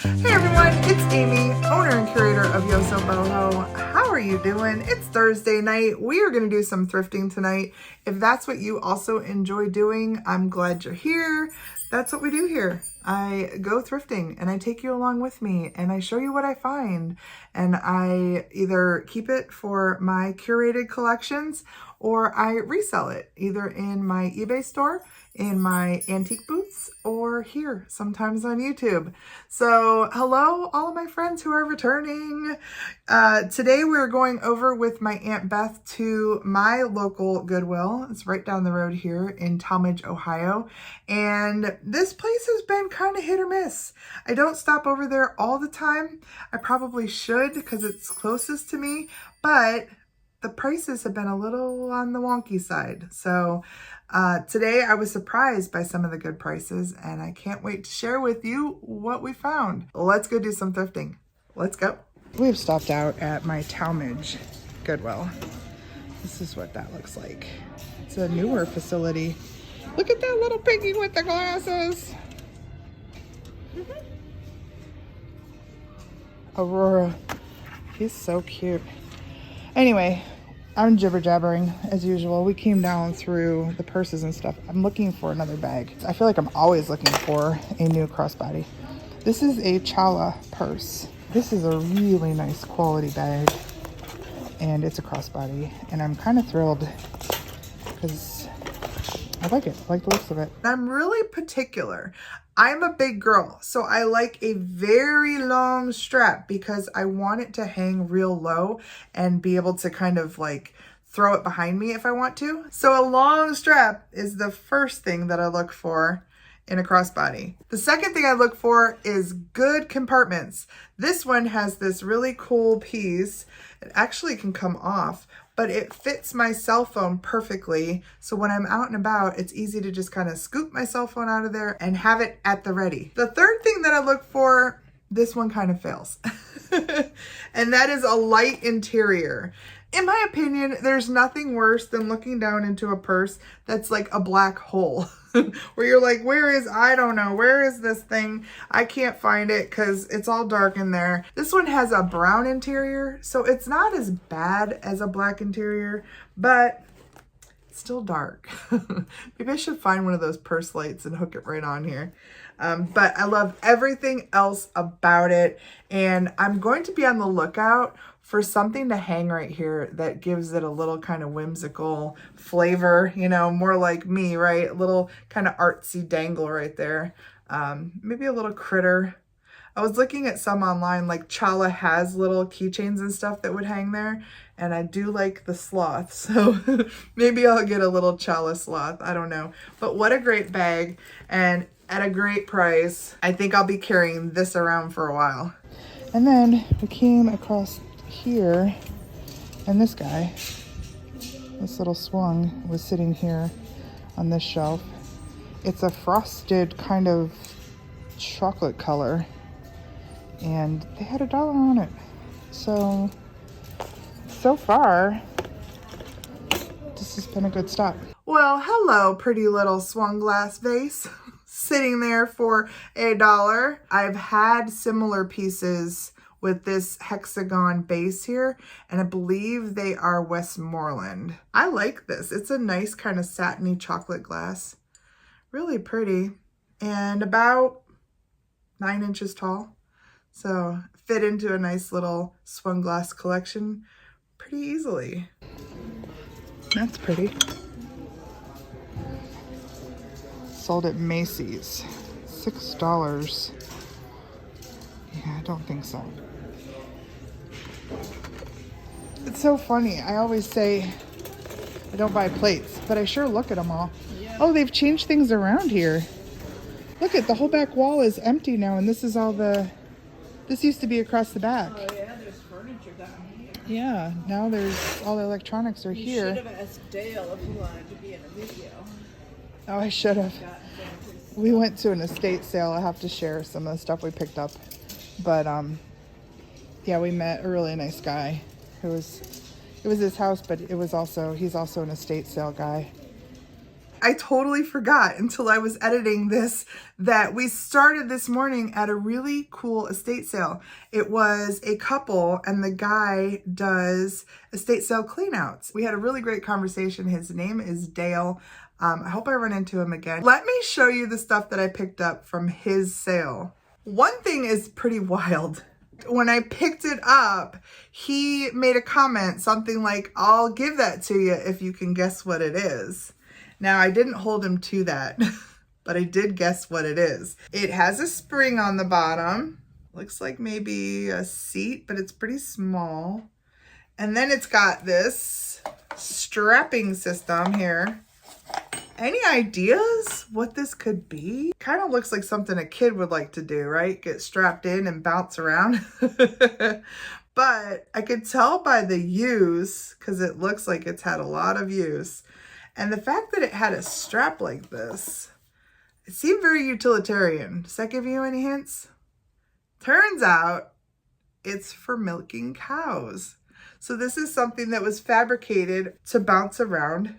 Hey everyone, it's Amy, owner and curator of YosoBoho. How are you doing? It's Thursday night. We are going to do some thrifting tonight. If that's what you also enjoy doing, I'm glad you're here. That's what we do here. I go thrifting and I take you along with me and I show you what I find. And I either keep it for my curated collections or I resell it either in my eBay store, in my antique booths, or here sometimes on YouTube. So hello all of my friends who are returning. Today we're going over with my Aunt Beth to my local Goodwill. It's right down the road here in Tallmadge, Ohio. And this place has been kind of hit or miss. I don't stop over there all the time. I probably should because it's closest to me, but the prices have been a little on the wonky side. So today I was surprised by some of the good prices and I can't wait to share with you what we found. Let's go do some thrifting. Let's go. We've stopped out at my Tallmadge Goodwill. This is what that looks like. It's a newer facility. Look at that little piggy with the glasses. Aurora. He's so cute. Anyway, I'm jibber-jabbering as usual. We came down through the purses and stuff. I'm looking for another bag. I feel like I'm always looking for a new crossbody. This is a Chala purse. This is a really nice quality bag and it's a crossbody and I'm kind of thrilled because I like it. I like the looks of it. I'm really particular. I'm a big girl, so I like a very long strap because I want it to hang real low and be able to kind of like throw it behind me if I want to. So a long strap is the first thing that I look for in a crossbody. The second thing I look for is good compartments. This one has this really cool piece. It actually can come off, but it fits my cell phone perfectly. So when I'm out and about, it's easy to just kind of scoop my cell phone out of there and have it at the ready. The third thing that I look for, this one kind of fails. And that is a light interior. In my opinion, there's nothing worse than looking down into a purse that's like a black hole. Where you're like, I don't know, where is this thing? I can't find it because it's all dark in there. This one has a brown interior, so it's not as bad as a black interior, but it's still dark. Maybe I should find one of those purse lights and hook it right on here. But I love everything else about it, and I'm going to be on the lookout for something to hang right here that gives it a little kind of whimsical flavor, you know, more like me, right? A little kind of artsy dangle right there. Maybe a little critter. I was looking at some online, like Chala has little keychains and stuff that would hang there. And I do like the sloth. So maybe I'll get a little Chala sloth. I don't know. But what a great bag. And at a great price. I think I'll be carrying this around for a while. And then we came across here, and this guy, this little swung, was sitting here on this shelf. It's a frosted kind of chocolate color, and they had $1 on it. So far, this has been a good stop. Well, hello, pretty little swung glass vase. Sitting there for $1. I've had similar pieces with this hexagon base here, and I believe they are Westmoreland. I like this. It's a nice kind of satiny chocolate glass. Really pretty, and about 9 inches tall. So fit into a nice little swung glass collection pretty easily. That's pretty. Sold at Macy's. $6. Yeah, I don't think so. It's so funny. I always say I don't buy plates, but I sure look at them all. Yeah. Oh, they've changed things around here. Look at the whole back wall is empty now, and this is all the... This used to be across the back. Oh yeah, there's furniture down here. Yeah, now there's all the electronics are here. You should have asked Dale if he wanted to be in a video. Oh, I should have. We went to an estate sale. I have to share some of the stuff we picked up. But yeah, we met a really nice guy who it was his house, but he's also an estate sale guy. I totally forgot until I was editing this that we started this morning at a really cool estate sale. It was a couple and the guy does estate sale cleanouts. We had a really great conversation. His name is Dale. I hope I run into him again. Let me show you the stuff that I picked up from his sale. One thing is pretty wild. When I picked it up, he made a comment, something like, I'll give that to you if you can guess what it is. Now, I didn't hold him to that, but I did guess what it is. It has a spring on the bottom. Looks like maybe a seat, but it's pretty small. And then it's got this strapping system here. Any ideas what this could be? Kind of looks like something a kid would like to do, right? Get strapped in and bounce around. But I could tell by the use, because it looks like it's had a lot of use. And the fact that it had a strap like this, it seemed very utilitarian. Does that give you any hints? Turns out it's for milking cows. So this is something that was fabricated to bounce around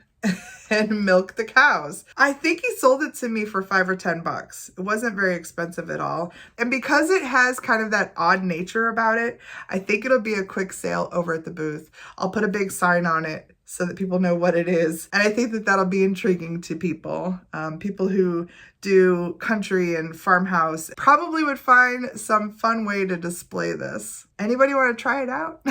and milk the cows. I think he sold it to me for $5 or $10. It wasn't very expensive at all. And because it has kind of that odd nature about it, I think it'll be a quick sale over at the booth. I'll put a big sign on it so that people know what it is. And I think that that'll be intriguing to people. People who do country and farmhouse probably would find some fun way to display this. Anybody want to try it out?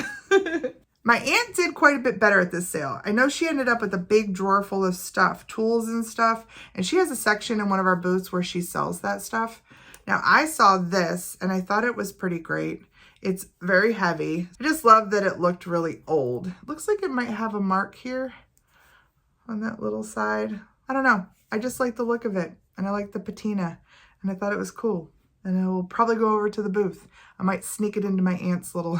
My aunt did quite a bit better at this sale. I know she ended up with a big drawer full of stuff, tools and stuff, and she has a section in one of our booths where she sells that stuff. Now, I saw this, and I thought it was pretty great. It's very heavy. I just love that it looked really old. It looks like it might have a mark here on that little side. I don't know. I just like the look of it, and I like the patina, and I thought it was cool. And I will probably go over to the booth. I might sneak it into my aunt's little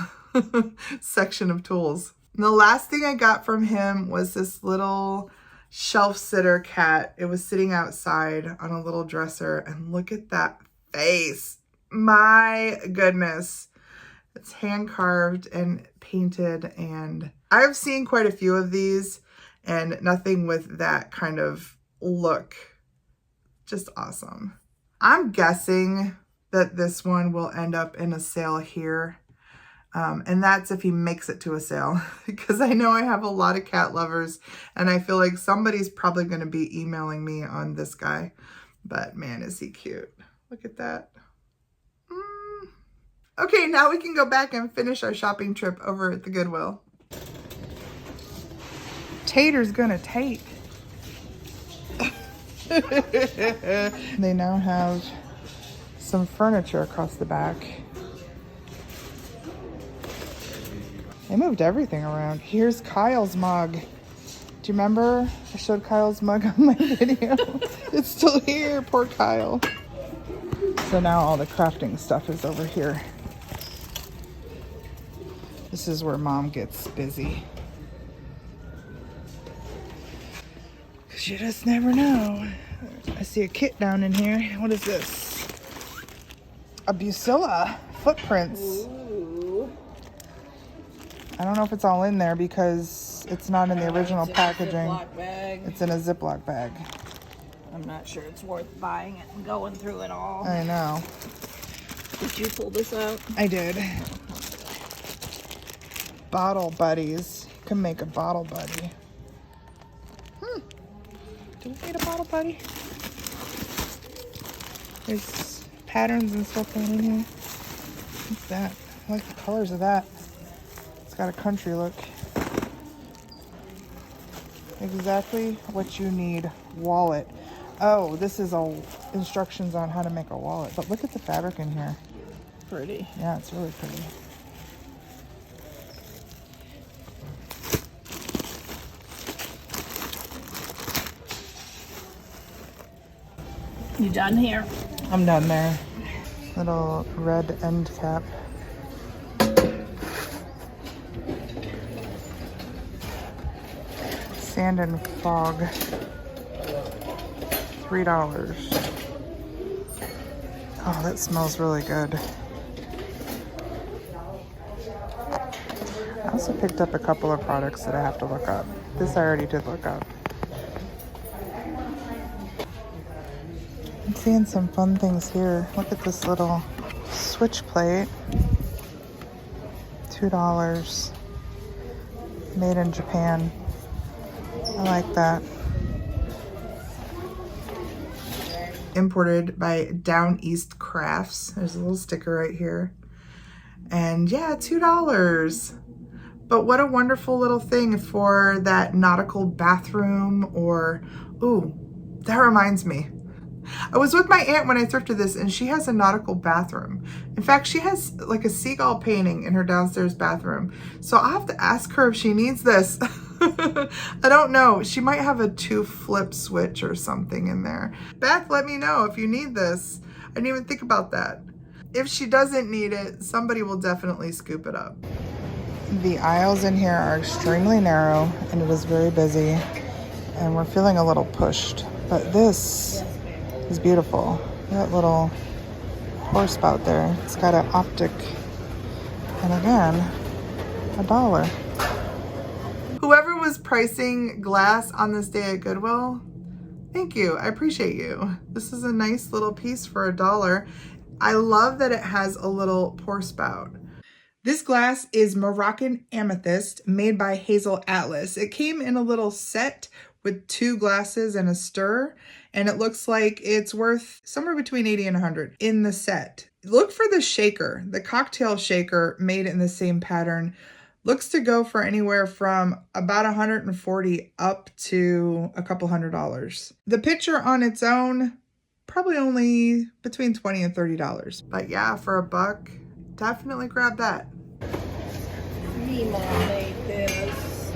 section of tools. And the last thing I got from him was this little shelf sitter cat. It was sitting outside on a little dresser, and look at that face. My goodness. It's hand carved and painted, and I've seen quite a few of these and nothing with that kind of look. Just awesome. I'm guessing that this one will end up in a sale here. And that's if he makes it to a sale, because I know I have a lot of cat lovers and I feel like somebody's probably going to be emailing me on this guy, but man, is he cute. Look at that. Okay, now we can go back and finish our shopping trip over at the Goodwill. Tater's gonna take. They now have some furniture across the back. They moved everything around. Here's Kyle's mug. Do you remember I showed Kyle's mug on my video? It's still here, poor Kyle. So now all the crafting stuff is over here. This is where Mom gets busy. Because you just never know. I see a kit down in here. What is this? A Bucilla footprints. Ooh. I don't know if it's all in there because it's not in the original It's in packaging. A Ziploc bag. It's in a Ziploc bag. I'm not sure it's worth buying it and going through it all. I know. Did you pull this out? I did. Bottle buddies. You can make a bottle buddy. Do we need a bottle buddy? There's patterns and stuff down in here. What's that? I like the colors of that. It's got a country look. Exactly what you need. Wallet. Oh, this is all instructions on how to make a wallet. But look at the fabric in here. Pretty. Yeah, it's really pretty. You done here? I'm done there. Little red end cap. Sand and fog. $3. Oh, that smells really good. I also picked up a couple of products that I have to look up. This I already did look up. I'm seeing some fun things here. Look at this little switch plate. $2. Made in Japan. I like that. Imported by Down East Crafts. There's a little sticker right here. And yeah, $2. But what a wonderful little thing for that nautical bathroom or, ooh, that reminds me. I was with my aunt when I thrifted this and she has a nautical bathroom. In fact, she has like a seagull painting in her downstairs bathroom. So I'll have to ask her if she needs this. I don't know. She might have a 2-flip switch or something in there. Beth, let me know if you need this. I didn't even think about that. If she doesn't need it, somebody will definitely scoop it up. The aisles in here are extremely narrow and it is very busy and we're feeling a little pushed. But this is beautiful. That little pour spout there. It's got an optic and again, $1. Whoever was pricing glass on this day at Goodwill, thank you. I appreciate you. This is a nice little piece for $1. I love that it has a little pour spout. This glass is Moroccan amethyst made by Hazel Atlas. It came in a little set with 2 glasses and a stir, and it looks like it's worth somewhere between 80 and 100 in the set. Look for the shaker, the cocktail shaker made in the same pattern. Looks to go for anywhere from about 140 up to a couple $100. The pitcher on its own, probably only between $20 and $30. But yeah, for $1, definitely grab that. Meemaw made this.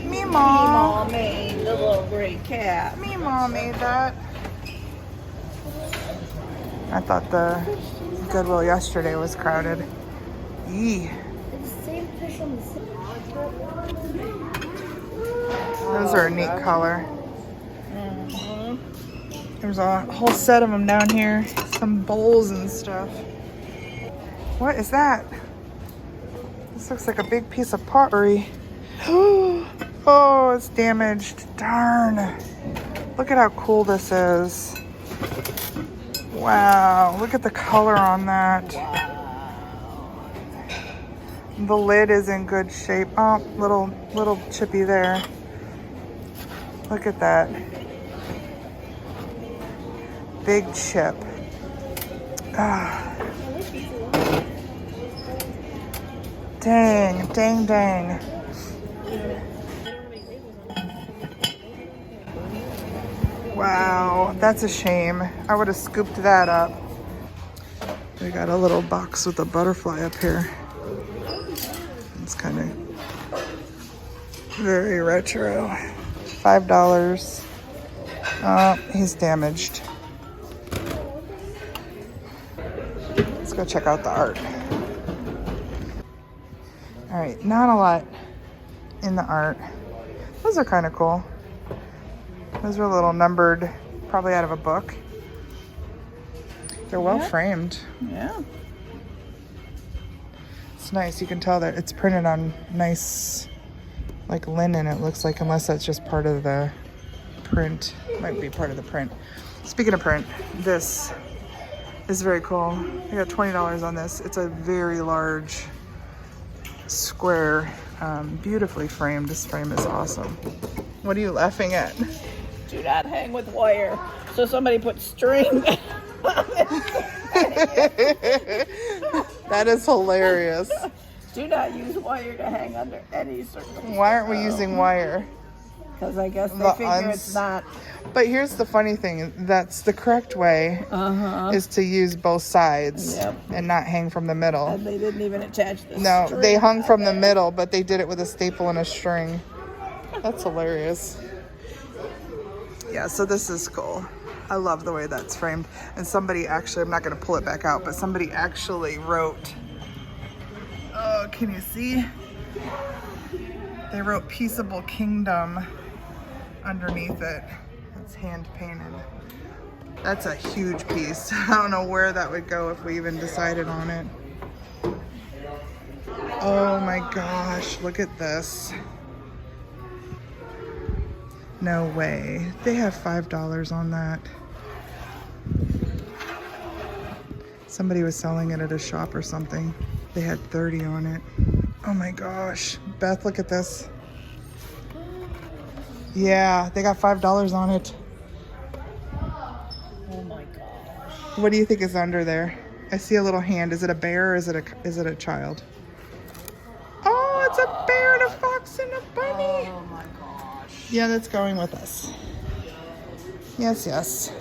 Meemaw. Meemaw made the little gray cat. Meemaw made that. I thought the Goodwill yesterday was crowded. Yee. Those are a neat color. There's a whole set of them down here. Some bowls and stuff. What is that? This looks like a big piece of pottery. Oh, it's damaged. Darn. Look at how cool this is. Wow, look at the color on that. The lid is in good shape. Oh, little chippy there. Look at that. Big chip. Ah. Dang, dang, dang. Wow, that's a shame. I would have scooped that up. We got a little box with a butterfly up here. It's kind of very retro. $5. Oh, he's damaged. Let's go check out the art. All right, not a lot in the art. Those are kind of cool. Those are a little numbered, probably out of a book. They're well framed. Yeah. It's nice. You can tell that it's printed on nice, like linen, it looks like, unless that's just part of the print. Might be part of the print. Speaking of print, this is very cool. I got $20 on this. It's a very large square, beautifully framed. This frame is awesome. What are you laughing at? Do not hang with wire. So somebody put string. That is hilarious. Do not use wire to hang under any circumstance. Why aren't we using wire? Because I guess they figure it's not. But here's the funny thing. That's the correct way is to use both sides and not hang from the middle. And they didn't even attach the No, string they hung from there. the middle, but they did it with a staple and a string. That's hilarious. Yeah, so this is cool. I love the way that's framed. And somebody actually, I'm not going to pull it back out, but somebody actually wrote, oh, can you see? They wrote Peaceable Kingdom underneath it. It's hand painted. That's a huge piece. I don't know where that would go if we even decided on it. Oh my gosh, look at this. No way. They have $5 on that. Somebody was selling it at a shop or something. They had 30 on it. Oh my gosh. Beth, look at this. Yeah, they got $5 on it. Oh my gosh. What do you think is under there? I see a little hand. Is it a bear or is it a child? Oh, it's a bear and a fox and a bunny. Oh my gosh. Yeah, that's going with us. Yes, yes.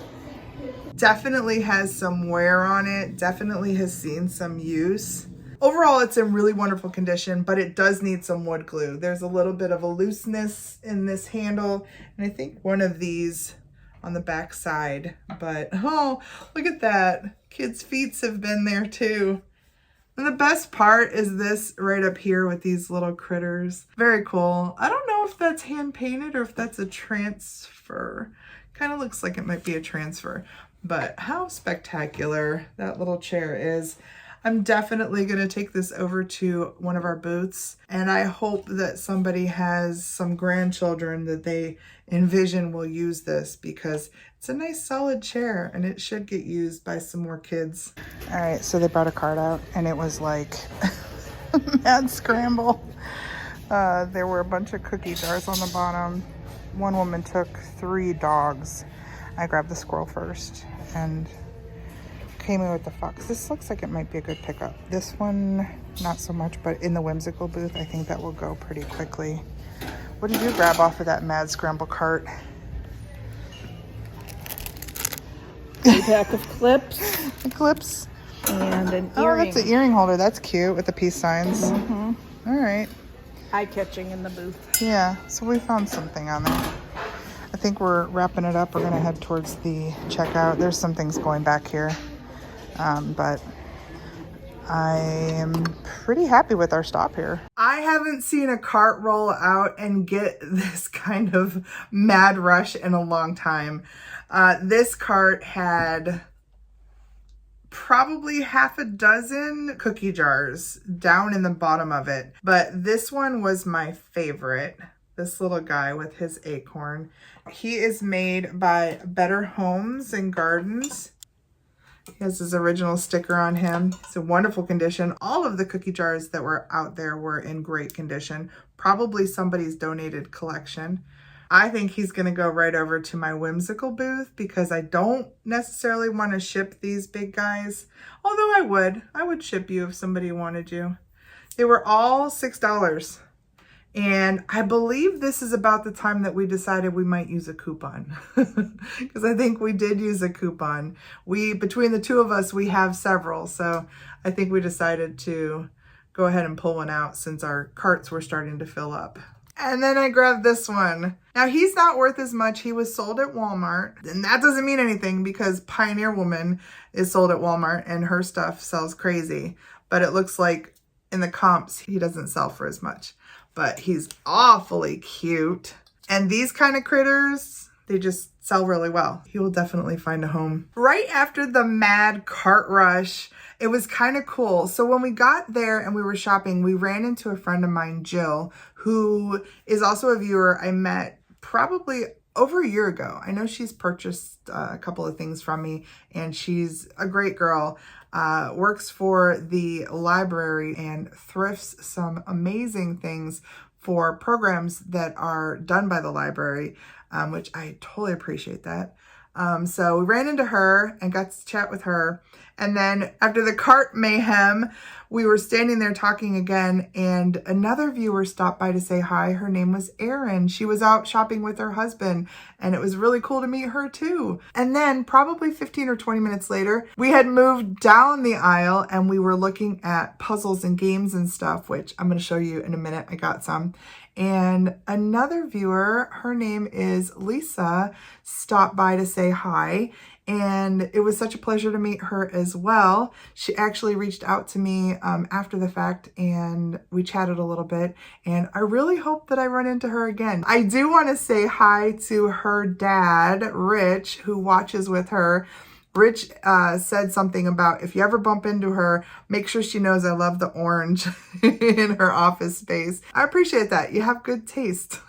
Definitely has some wear on it. Definitely has seen some use. Overall, it's in really wonderful condition, but it does need some wood glue. There's a little bit of a looseness in this handle, and I think one of these on the back side, but oh, look at that. Kids' feet have been there too. And the best part is this right up here with these little critters. Very cool. I don't know if that's hand painted or if that's a transfer. Kind of looks like it might be a transfer, but how spectacular that little chair is. I'm definitely going to take this over to one of our booths, and I hope that somebody has some grandchildren that they envision will use this, because it's a nice solid chair and it should get used by some more kids. All right, so they brought a cart out and it was like a mad scramble. There were a bunch of cookie jars on the bottom. One woman took 3 dogs. I grabbed the squirrel first and came in with the fox. This looks like it might be a good pickup. This one, not so much, but in the Whimsical booth, I think that will go pretty quickly. What did you grab off of that mad scramble cart? A pack of clips. The clips? And an earring. Oh, that's an earring holder. That's cute with the peace signs. Mm-hmm. All right. Eye-catching in the booth. Yeah, so we found something on there. I think we're wrapping it up. We're going to head towards the checkout. There's some things going back here. But I am pretty happy with our stop here. I haven't seen a cart roll out and get this kind of mad rush in a long time. This cart had probably half a dozen cookie jars down in the bottom of it, but this one was my favorite. This little guy with his acorn. He is made by Better Homes and Gardens. He has his original sticker on him. It's in wonderful condition. All of the cookie jars that were out there were in great condition. Probably somebody's donated collection. I think he's going to go right over to my Whimsical booth because I don't necessarily want to ship these big guys. Although I would ship you if somebody wanted you. They were all $6. And I believe this is about the time that we decided we might use a coupon, because I think we did use a coupon. Between the two of us, we have several. So I think we decided to go ahead and pull one out since our carts were starting to fill up. And then I grabbed this one. Now he's not worth as much. He was sold at Walmart, and that doesn't mean anything because Pioneer Woman is sold at Walmart and her stuff sells crazy. But it looks like in the comps, he doesn't sell for as much. But he's awfully cute. And these kind of critters, they just sell really well. He will definitely find a home. Right after the mad cart rush, it was kind of cool. So when we got there and we were shopping, we ran into a friend of mine, Jill, who is also a viewer I met probably over a year ago. I know she's purchased a couple of things from me, and she's a great girl. Works for the library and thrifts some amazing things for programs that are done by the library, which I totally appreciate that. So we ran into her and got to chat with her. And then after the cart mayhem, we were standing there talking again, and another viewer stopped by to say hi. Her name was Erin. She was out shopping with her husband, and it was really cool to meet her too. And then probably 15 or 20 minutes later, we had moved down the aisle and we were looking at puzzles and games and stuff, which I'm going to show you in a minute. I got some. And another viewer, her name is Lisa, stopped by to say hi. And it was such a pleasure to meet her as well. She actually reached out to me after the fact, and we chatted a little bit, and I really hope that I run into her again. I do want to say hi to her dad, Rich, who watches with her. Rich said something about if you ever bump into her, make sure she knows I love the orange in her office space. I appreciate that. You have good taste.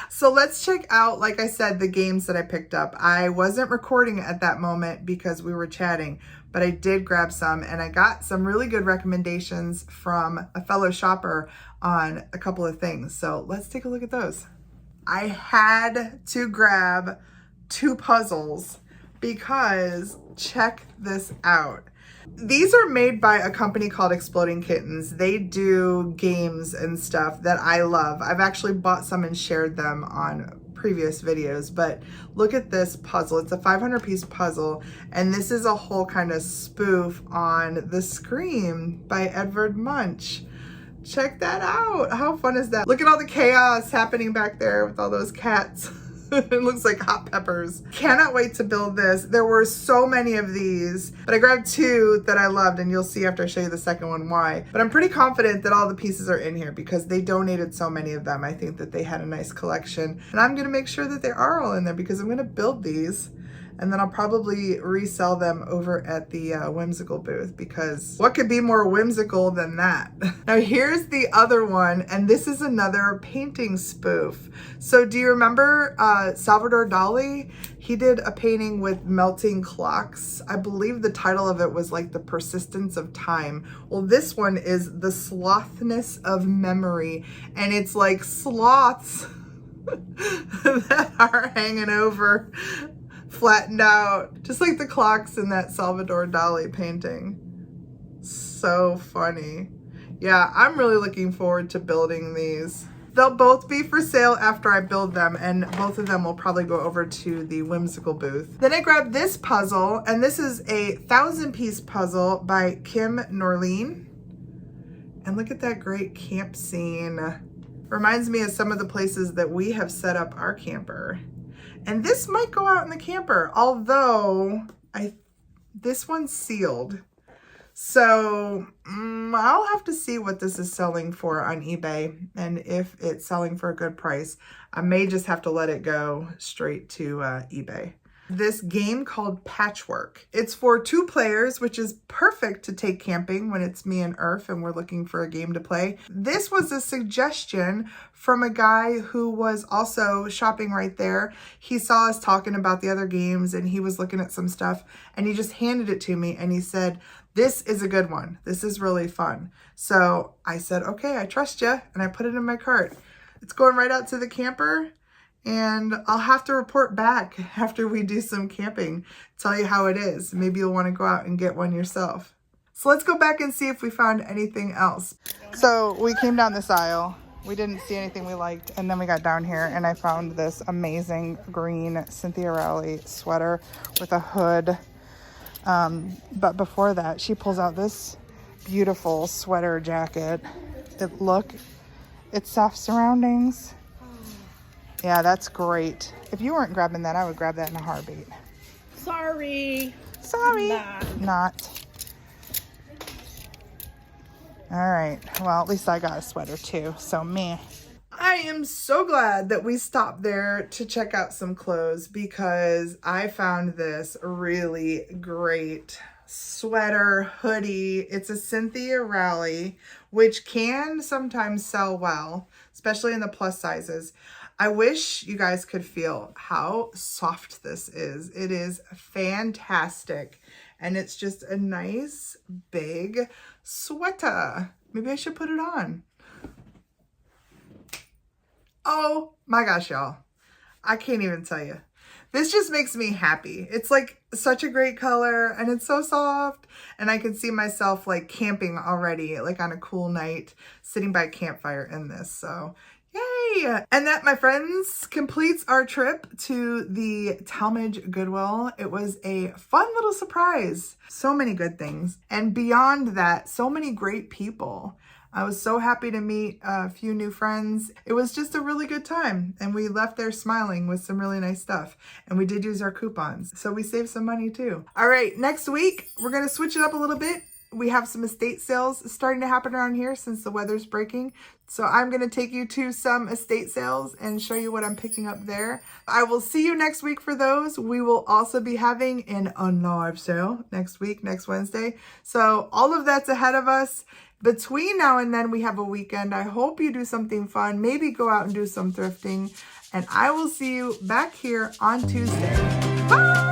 So let's check out, like I said, the games that I picked up. I wasn't recording at that moment because we were chatting, but I did grab some, and I got some really good recommendations from a fellow shopper on a couple of things. So let's take a look at those. I had to grab 2 puzzles because check this out. These are made by a company called Exploding Kittens. They do games and stuff that I love. I've actually bought some and shared them on previous videos, but look at this puzzle. It's a 500-piece puzzle, and this is a whole kind of spoof on The Scream by Edvard Munch. Check that out. How fun is that? Look at all the chaos happening back there with all those cats. It looks like hot peppers. Cannot wait to build this. There were so many of these, but I grabbed 2 that I loved, and you'll see after I show you the second one why. But I'm pretty confident that all the pieces are in here because they donated so many of them. I think that they had a nice collection, and I'm gonna make sure that they are all in there because I'm gonna build these, and then I'll probably resell them over at the Whimsical booth, because what could be more whimsical than that? Now here's the other one, and this is another painting spoof. So do you remember Salvador Dali? He did a painting with melting clocks. I believe the title of it was like The Persistence of Time. Well, this one is The Slothness of Memory, and it's like sloths that are hanging over, flattened out, just like the clocks in that Salvador Dali painting. So funny. Yeah, I'm really looking forward to building these. They'll both be for sale after I build them, and both of them will probably go over to the Whimsical booth. Then I grabbed this puzzle, and this is a 1,000-piece puzzle by Kim Norleen. And look at that great camp scene. Reminds me of some of the places that we have set up our camper. And this might go out in the camper, although this one's sealed. So I'll have to see what this is selling for on eBay, and if it's selling for a good price, I may just have to let it go straight to eBay. This game called Patchwork. It's for 2 players, which is perfect to take camping when it's me and Irf and we're looking for a game to play. This was a suggestion from a guy who was also shopping right there. He saw us talking about the other games, and he was looking at some stuff, and he just handed it to me, and he said, this is a good one. This is really fun. So I said, okay, I trust you, and I put it in my cart. It's going right out to the camper, and I'll have to report back after we do some camping, tell you how it is. Maybe you'll want to go out and get one yourself. So let's go back and see if we found anything else. So we came down this aisle. We didn't see anything we liked, and then we got down here, and I found this amazing green Cynthia Rowley sweater with a hood. But before that, she pulls out this beautiful sweater jacket. It's soft surroundings. Yeah, that's great. If you weren't grabbing that, I would grab that in a heartbeat. Sorry. Not. All right. Well, at least I got a sweater too, so meh. I am so glad that we stopped there to check out some clothes, because I found this really great sweater hoodie. It's a Cynthia Rowley, which can sometimes sell well, especially in the plus sizes. I wish you guys could feel how soft this is. It is fantastic. And it's just a nice big sweater. Maybe I should put it on. Oh my gosh, y'all. I can't even tell you. This just makes me happy. It's like such a great color, and it's so soft, and I can see myself like camping already, like on a cool night, sitting by a campfire in this. So yay! And that, my friends, completes our trip to the Tallmadge Goodwill. It was a fun little surprise. So many good things. And beyond that, so many great people. I was so happy to meet a few new friends. It was just a really good time, and we left there smiling with some really nice stuff. And we did use our coupons, so we saved some money too. All right, next week, we're gonna switch it up a little bit we have some estate sales starting to happen around here since the weather's breaking. So I'm going to take you to some estate sales and show you what I'm picking up there. I will see you next week for those. We will also be having an unlive sale next week, next Wednesday. So all of that's ahead of us. Between now and then, we have a weekend. I hope you do something fun. Maybe go out and do some thrifting. And I will see you back here on Tuesday. Bye!